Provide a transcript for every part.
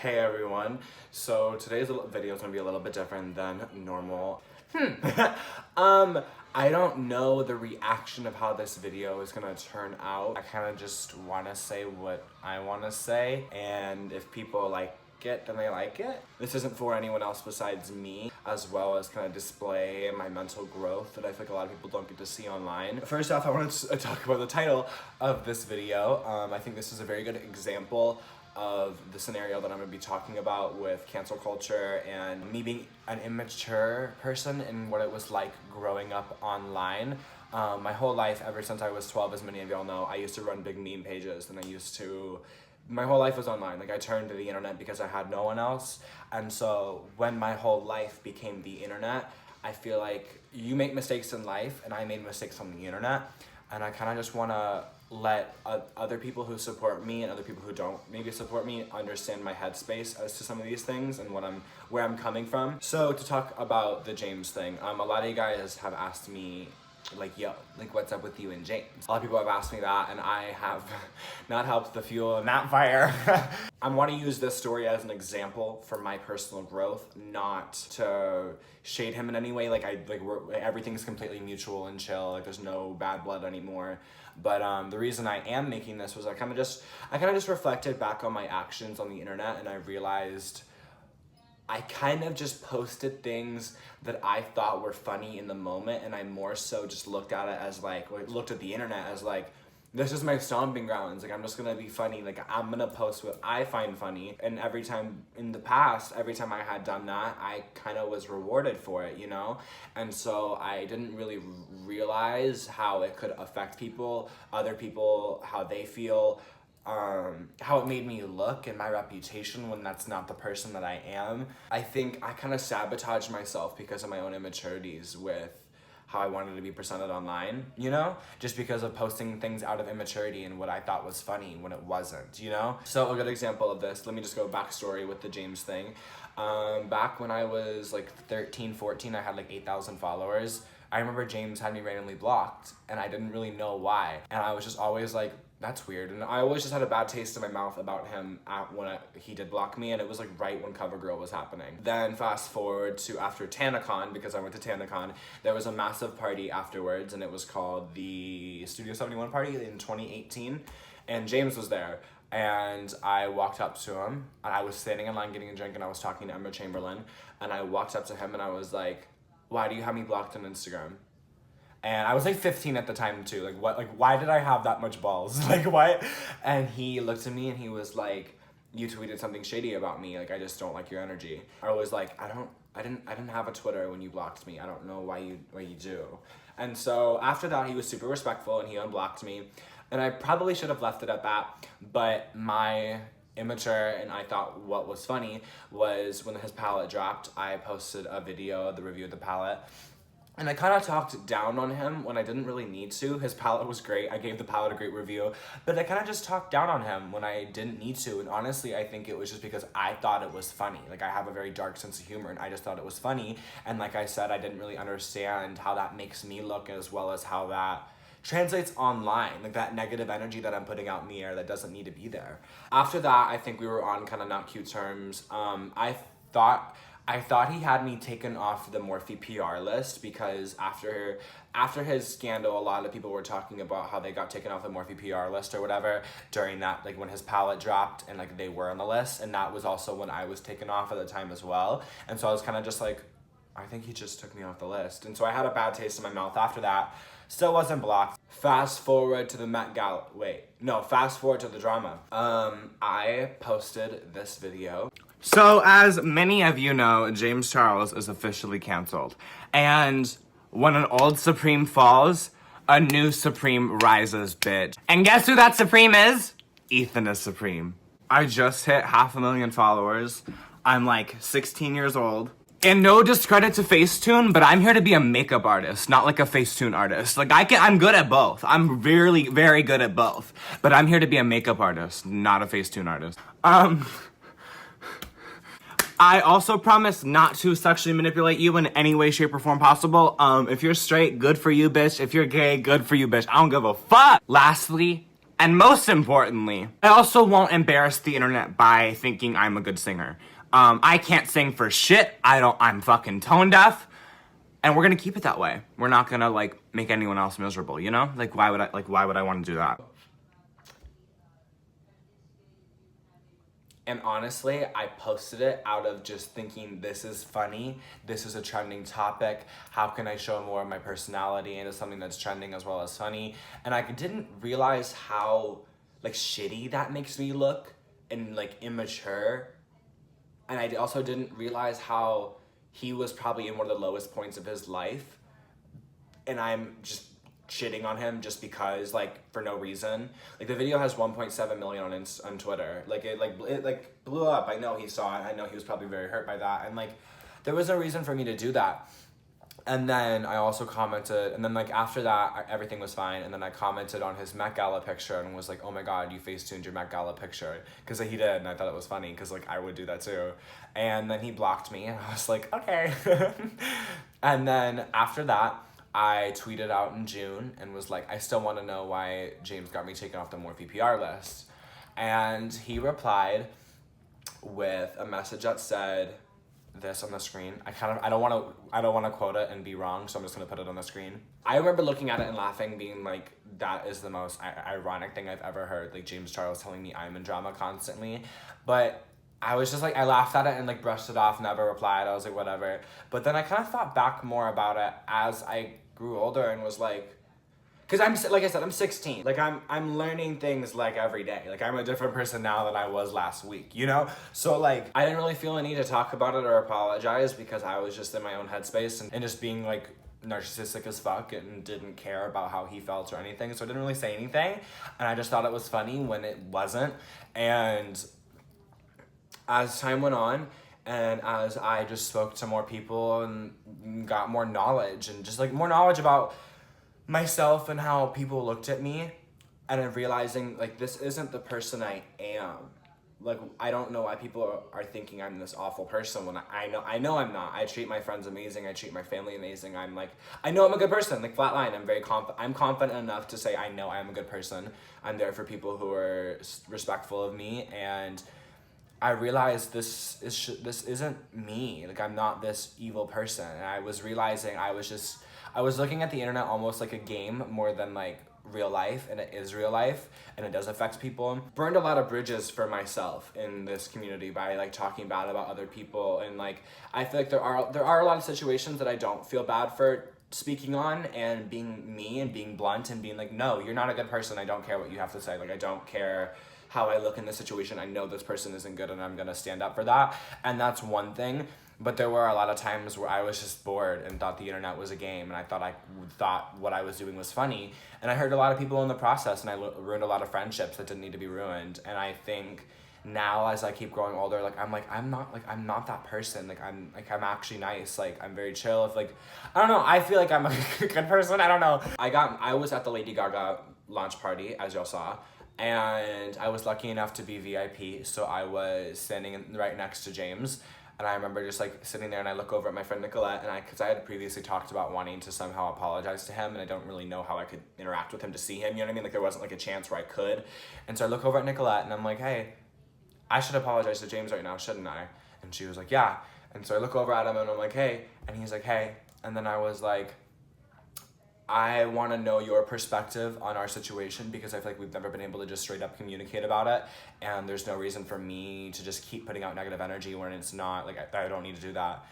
Hey everyone, so today's video is going to be a little bit different than normal. I don't know the reaction of how this video is going to turn out. I kind of just want to say what I want to say, and if people like it, then they like it. This isn't for anyone else besides me, as well as kind of display my mental growth that I think a lot of people don't get to see online. First off, I wanted to talk about the title of this video. I think this is a very good example of the scenario that I'm going to be talking about with cancel culture and me being an immature person and what it was like growing up online. My whole life, ever since I was 12, as many of y'all know, I used to run big meme pages, and my whole life was online. Like, I turned to the internet because I had no one else. And so when my whole life became the internet, I feel like you make mistakes in life, and I made mistakes on the internet. And I kind of just want to let other people who support me and other people who don't maybe support me understand my headspace as to some of these things and where I'm coming from. So to talk about the James thing, a lot of you guys have asked me, like, yo, like, what's up with you and James? A lot of people have asked me that, and I have not helped the fuel in that fire. I want to use this story as an example for my personal growth, not to shade him in any way. Everything's completely mutual and chill. Like, there's no bad blood anymore. But the reason I am making this was I kind of just reflected back on my actions on the internet, and I realized I kind of just posted things that I thought were funny in the moment, and I more so just looked at it as looked at the internet as like, this is my stomping grounds. Like, I'm just gonna be funny. Like, I'm gonna post what I find funny. And every time in the past, every time I had done that, I kind of was rewarded for it, you know? And so I didn't really realize how it could affect people, other people, how they feel, how it made me look and my reputation when that's not the person that I am. I think I kind of sabotaged myself because of my own immaturities with how I wanted to be presented online, you know? Just because of posting things out of immaturity and what I thought was funny when it wasn't, you know? So a good example of this, let me just go backstory with the James thing. Back when I was like 13, 14, I had like 8,000 followers. I remember James had me randomly blocked, and I didn't really know why. And I was just always like, that's weird. And I always just had a bad taste in my mouth about him he did block me, and it was like right when CoverGirl was happening. Then fast forward to after TanaCon, because I went to TanaCon, there was a massive party afterwards, and it was called the Studio 71 party in 2018, and James was there. And I walked up to him, and I was standing in line getting a drink, and I was talking to Emma Chamberlain, and I walked up to him and I was like, why do you have me blocked on Instagram? And I was like 15 at the time too. Like, what? Like, why did I have that much balls? Like, what? And he looked at me and he was like, you tweeted something shady about me. Like, I just don't like your energy. I was like, I didn't have a Twitter when you blocked me. I don't know why you do. And so after that, he was super respectful and he unblocked me. And I probably should have left it at that, but my immature, and I thought what was funny was when his palette dropped, I posted a video of the review of the palette. And I kind of talked down on him when I didn't really need to. His palette was great. I gave the palette a great review. But I kind of just talked down on him when I didn't need to. And honestly, I think it was just because I thought it was funny. Like, I have a very dark sense of humor, and I just thought it was funny. And like I said, I didn't really understand how that makes me look, as well as how that translates online, like that negative energy that I'm putting out in the air that doesn't need to be there. After that, I think we were on kind of not cute terms. I thought he had me taken off the Morphe PR list because after his scandal, a lot of people were talking about how they got taken off the Morphe PR list or whatever during that, like when his palette dropped and like they were on the list, and that was also when I was taken off at the time as well. And so I was kind of just like, I think he just took me off the list. And so I had a bad taste in my mouth after that. Still wasn't blocked. Fast forward to the Met Gala. Fast forward to the drama. I posted this video. So as many of you know, James Charles is officially canceled. And when an old Supreme falls, a new Supreme rises, bitch. And guess who that Supreme is? Ethanisupreme. I just hit 500,000 followers. I'm like 16 years old. And no discredit to Facetune, but I'm here to be a makeup artist, not like a Facetune artist. Like, I'm good at both. I'm really very good at both. But I'm here to be a makeup artist, not a Facetune artist. I also promise not to sexually manipulate you in any way, shape, or form possible. If you're straight, good for you, bitch. If you're gay, good for you, bitch. I don't give a fuck. Lastly, And most importantly, I also won't embarrass the internet by thinking I'm a good singer. I can't sing for shit. I'm fucking tone deaf. And we're gonna keep it that way. We're not gonna like make anyone else miserable, you know? Why would I want to do that? And honestly, I posted it out of just thinking this is funny, this is a trending topic, how can I show more of my personality into something that's trending as well as funny? And I didn't realize how like shitty that makes me look and like immature. And I also didn't realize how he was probably in one of the lowest points of his life. And I'm just shitting on him just because, like, for no reason. Like, the video has 1.7 million on Twitter. Like, it blew up. I know he saw it. I know he was probably very hurt by that. And, like, there was no reason for me to do that. And then I also commented, and then, like, after that, everything was fine. And then I commented on his Met Gala picture and was like, oh my God, you Facetuned your Met Gala picture. Because he did, and I thought it was funny, because, like, I would do that too. And then he blocked me, and I was like, okay. And then after that, I tweeted out in June and was like, I still want to know why James got me taken off the More VPR list. And he replied with a message that said this on the screen. I don't want to quote it and be wrong, so I'm just going to put it on the screen. I remember looking at it and laughing, being like, that is the most ironic thing I've ever heard. Like, James Charles telling me I'm in drama constantly. But I was just like, I laughed at it and like brushed it off, never replied. I was like, whatever. But then I kind of thought back more about it as I grew older and was like, because like I said, I'm 16. Like I'm learning things like every day. Like I'm a different person now than I was last week, you know? So like, I didn't really feel a need to talk about it or apologize because I was just in my own headspace and just being like narcissistic as fuck and didn't care about how he felt or anything. So I didn't really say anything. And I just thought it was funny when it wasn't. And as time went on, and as I just spoke to more people and got more knowledge and just like more knowledge about myself and how people looked at me, and then realizing like this isn't the person I am. Like I don't know why people are thinking I'm this awful person when I know I'm not. I treat my friends amazing. I treat my family amazing. I know I'm a good person. Like flat line, I'm confident enough to say I know I'm a good person. I'm there for people who are respectful of me, and I realized this isn't me. Like I'm not this evil person. And I was realizing I was looking at the internet almost like a game more than like real life, and it is real life and it does affect people. Burned a lot of bridges for myself in this community by like talking bad about other people, and like I feel like there are a lot of situations that I don't feel bad for speaking on and being me and being blunt and being like, no, you're not a good person. I don't care what you have to say. Like I don't care how I look in this situation. I know this person isn't good and I'm gonna stand up for that. And that's one thing. But there were a lot of times where I was just bored and thought the internet was a game, and I thought what I was doing was funny. And I hurt a lot of people in the process, and I ruined a lot of friendships that didn't need to be ruined. And I think now as I keep growing older, I'm not that person. I'm actually nice. Like I'm very chill. If like, I don't know, I feel like I'm a good person. I don't know. I was at the Lady Gaga launch party, as y'all saw. And I was lucky enough to be VIP, so I was standing right next to James. And I remember just like sitting there, and I look over at my friend Nicolette, and because I had previously talked about wanting to somehow apologize to him, and I don't really know how I could interact with him to see him, you know what I mean? Like there wasn't like a chance where I could. And so I look over at Nicolette, and I'm like, hey, I should apologize to James right now, shouldn't I? And she was like, yeah. And so I look over at him, and I'm like, hey. And he's like, hey. And then I was like, I want to know your perspective on our situation, because I feel like we've never been able to just straight up communicate about it, and there's no reason for me to just keep putting out negative energy when it's not, like, I don't need to do that.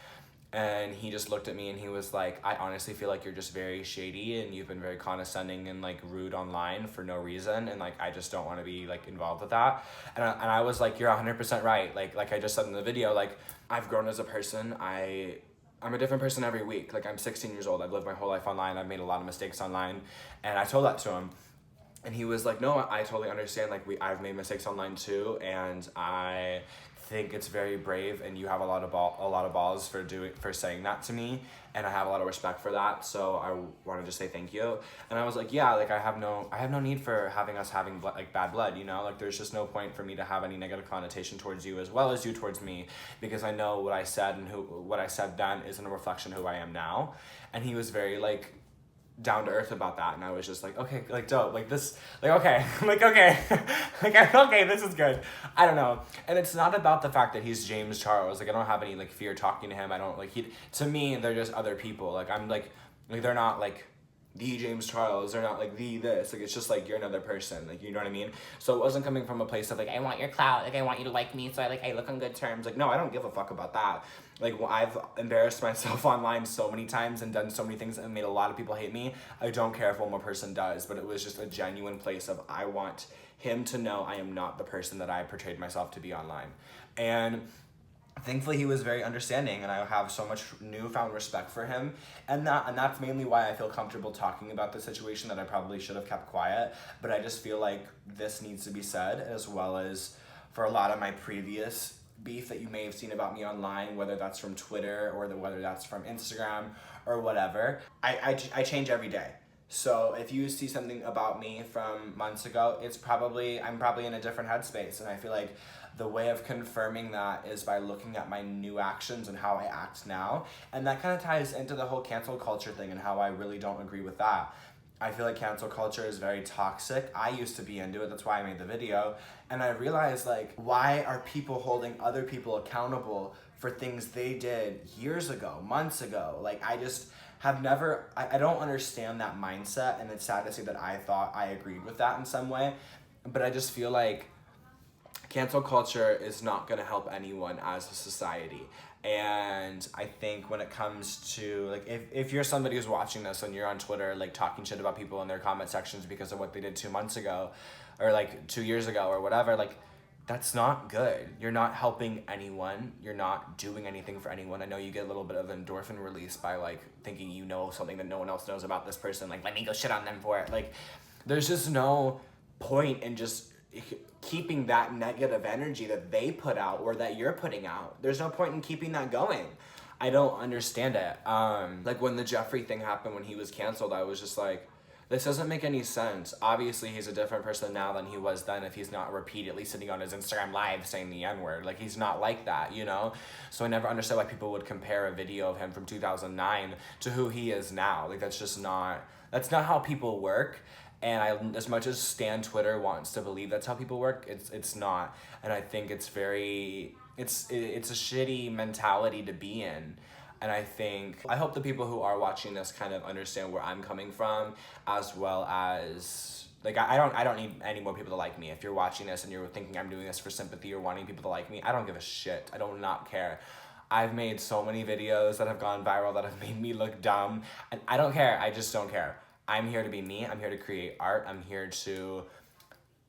And he just looked at me and he was like, I honestly feel like you're just very shady and you've been very condescending and like rude online for no reason, and like I just don't want to be like involved with that. And I was like, you're 100% right. Like I just said in the video, like I've grown as a person. I'm a different person every week. Like I'm 16 years old. I've lived my whole life online. I've made a lot of mistakes online. And I told that to him. And he was like, no, I totally understand. Like I've made mistakes online too. And I think it's very brave, and you have a lot of balls for saying that to me. And I have a lot of respect for that. So I wanted to say thank you. And I was like, yeah, like I have no need for us having like bad blood, you know? Like there's just no point for me to have any negative connotation towards you as well as you towards me, because I know what I said and what I said then isn't a reflection of who I am now. And he was very like down to earth about that, and I was just like, okay, like dope, like this, like okay, like okay, like okay, this is good. I don't know, and it's not about the fact that he's James Charles. Like I don't have any like fear talking to him. I don't like he. To me, they're just other people. Like I'm like they're not like the James Charles. They're not like the this. Like it's just like you're another person. Like you know what I mean. So it wasn't coming from a place of like I want your clout. Like I want you to like me. So I look on good terms. Like no, I don't give a fuck about that. Like I've embarrassed myself online so many times and done so many things and made a lot of people hate me. I don't care if one more person does, but it was just a genuine place of I want him to know I am not the person that I portrayed myself to be online. And thankfully he was very understanding, and I have so much newfound respect for him, and that's mainly why I feel comfortable talking about the situation that I probably should have kept quiet, but I just feel like this needs to be said, as well as for a lot of my previous beef that you may have seen about me online, whether that's from Twitter or whether that's from Instagram or whatever. I change every day. So if you see something about me from months ago, I'm probably in a different headspace, and I feel like the way of confirming that is by looking at my new actions and how I act now. And that kind of ties into the whole cancel culture thing and how I really don't agree with that. I feel like cancel culture is very toxic. I used to be into it, that's why I made the video. And I realized like, why are people holding other people accountable for things they did years ago, months ago? Like I just have never, I don't understand that mindset, and it's sad to say that I thought I agreed with that in some way, but I just feel like cancel culture is not going to help anyone as a society. And I think when it comes to like if you're somebody who's watching this and you're on Twitter like talking shit about people in their comment sections because of what they did 2 months ago or like 2 years ago or whatever, like that's not good. You're not helping anyone. You're not doing anything for anyone. I know you get a little bit of endorphin release by like thinking you know something that no one else knows about this person. Like let me go shit on them for it. Like there's just no point in just keeping that negative energy that they put out or that you're putting out. There's no point in keeping that going. I don't understand it. Like when the Jeffree thing happened, when he was canceled, I was just like, this doesn't make any sense. Obviously, he's a different person now than he was then if he's not repeatedly sitting on his Instagram live saying the N-word. Like, he's not like that, you know? So I never understood why people would compare a video of him from 2009 to who he is now. Like, that's not how people work. And as much as Stan Twitter wants to believe that's how people work, it's not. And I think it's a shitty mentality to be in. And I hope the people who are watching this kind of understand where I'm coming from, as well as like I don't need any more people to like me. If you're watching this and you're thinking I'm doing this for sympathy or wanting people to like me, I don't give a shit. I do not care. I've made so many videos that have gone viral that have made me look dumb, and I don't care. I just don't care. I'm here to be me. I'm here to create art. I'm here to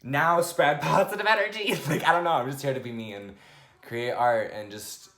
now spread positive energy. Like, I don't know. I'm just here to be me and create art and just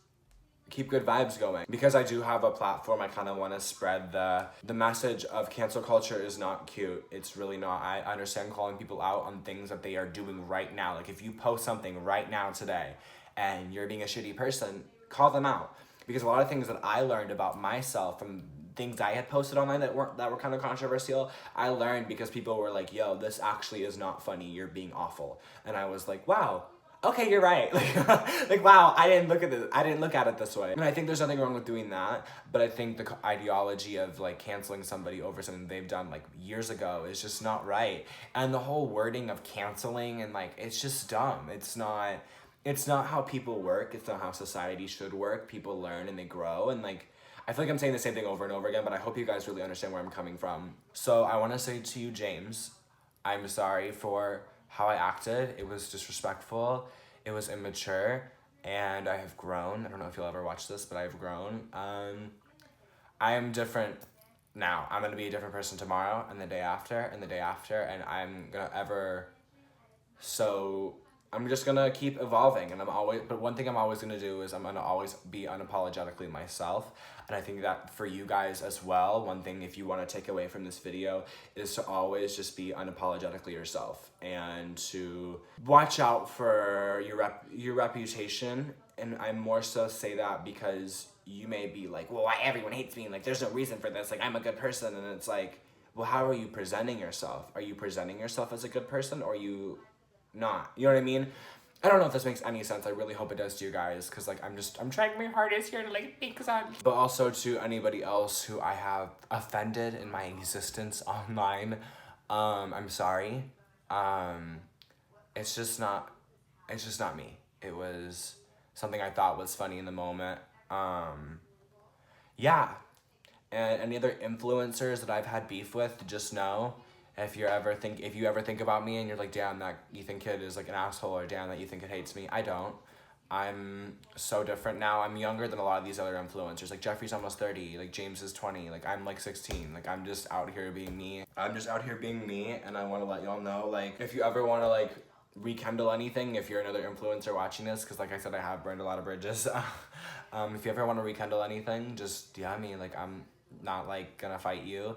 keep good vibes going. Because I do have a platform, I kind of want to spread the message of cancel culture is not cute. It's really not. I understand calling people out on things that they are doing right now. Like, if you post something right now today and you're being a shitty person, call them out. Because a lot of things that I learned about myself from things I had posted online that were kind of controversial, I learned because people were like, yo, this actually is not funny, you're being awful. And I was like, wow, okay, you're right. Like wow, I didn't look at it this way. And I think there's nothing wrong with doing that, but I think the ideology of like canceling somebody over something they've done like years ago is just not right. And the whole wording of canceling and like, it's just dumb. It's not how people work. It's not how society should work. People learn and they grow, and like, I feel like I'm saying the same thing over and over again, but I hope you guys really understand where I'm coming from. So I want to say to you, James, I'm sorry for how I acted. It was disrespectful. It was immature, and I have grown. I don't know if you'll ever watch this, but I have grown. I am different now. I'm going to be a different person tomorrow and the day after and the day after, and I'm just gonna keep evolving, but one thing I'm always gonna do is I'm gonna always be unapologetically myself. And I think that for you guys as well, one thing if you wanna take away from this video is to always just be unapologetically yourself and to watch out for your reputation. And I more so say that because you may be like, well, why everyone hates me? And like, there's no reason for this. Like, I'm a good person. And it's like, well, how are you presenting yourself? Are you presenting yourself as a good person, or are you not? You know what I mean? I don't know if this makes any sense. I really hope it does to you guys, because like I'm trying my hardest here to like think on. But also to anybody else who I have offended in my existence online, I'm sorry. It's just not me. It was something I thought was funny in the moment. Yeah. And any other influencers that I've had beef with, just know, if you ever think about me and you're like, damn, that Ethan kid is like an asshole, or damn, that Ethan kid hates me, I don't. I'm so different now. I'm younger than a lot of these other influencers. Like Jeffrey's almost 30, like James is 20, like I'm like 16. Like I'm just out here being me. And I want to let y'all know, like, if you ever want to like rekindle anything, if you're another influencer watching this, because like I said, I have burned a lot of bridges. If you ever want to rekindle anything, just DM me. Like, I'm not like gonna fight you.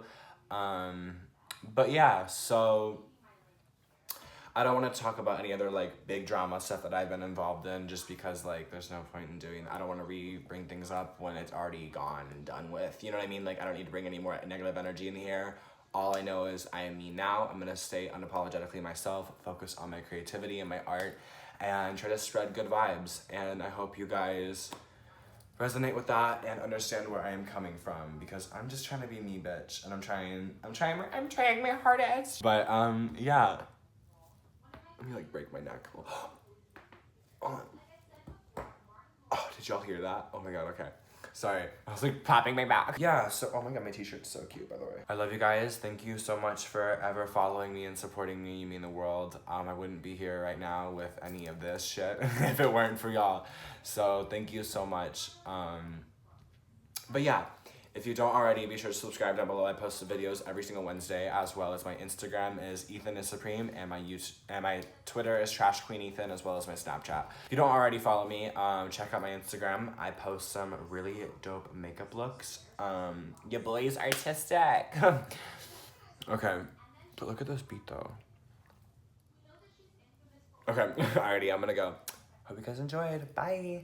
But yeah, so I don't want to talk about any other like big drama stuff that I've been involved in, just because like there's no point in doing that. I don't want to bring things up when it's already gone and done with. You know what I mean? Like, I don't need to bring any more negative energy in here. All I know is I am me now. I'm gonna stay unapologetically myself, focus on my creativity and my art, and try to spread good vibes. And I hope you guys resonate with that and understand where I am coming from, because I'm just trying to be me, bitch, and I'm trying my hardest. But yeah. Let me like break my neck. Oh, did y'all hear that? Oh my god, okay. Sorry, I was like popping my back. Yeah, so, oh my god, my t-shirt's so cute, by the way. I love you guys. Thank you so much for ever following me and supporting me. You mean the world. I wouldn't be here right now with any of this shit if it weren't for y'all. So thank you so much. But yeah, if you don't already, be sure to subscribe down below. I post the videos every single Wednesday, as well as my Instagram is Ethanisupreme, and my Twitter is Trash Queen Ethan, as well as my Snapchat. If you don't already follow me, check out my Instagram. I post some really dope makeup looks. Your boy's artistic. Okay, but look at this beat though. Okay, alrighty, I'm gonna go. Hope you guys enjoyed. Bye.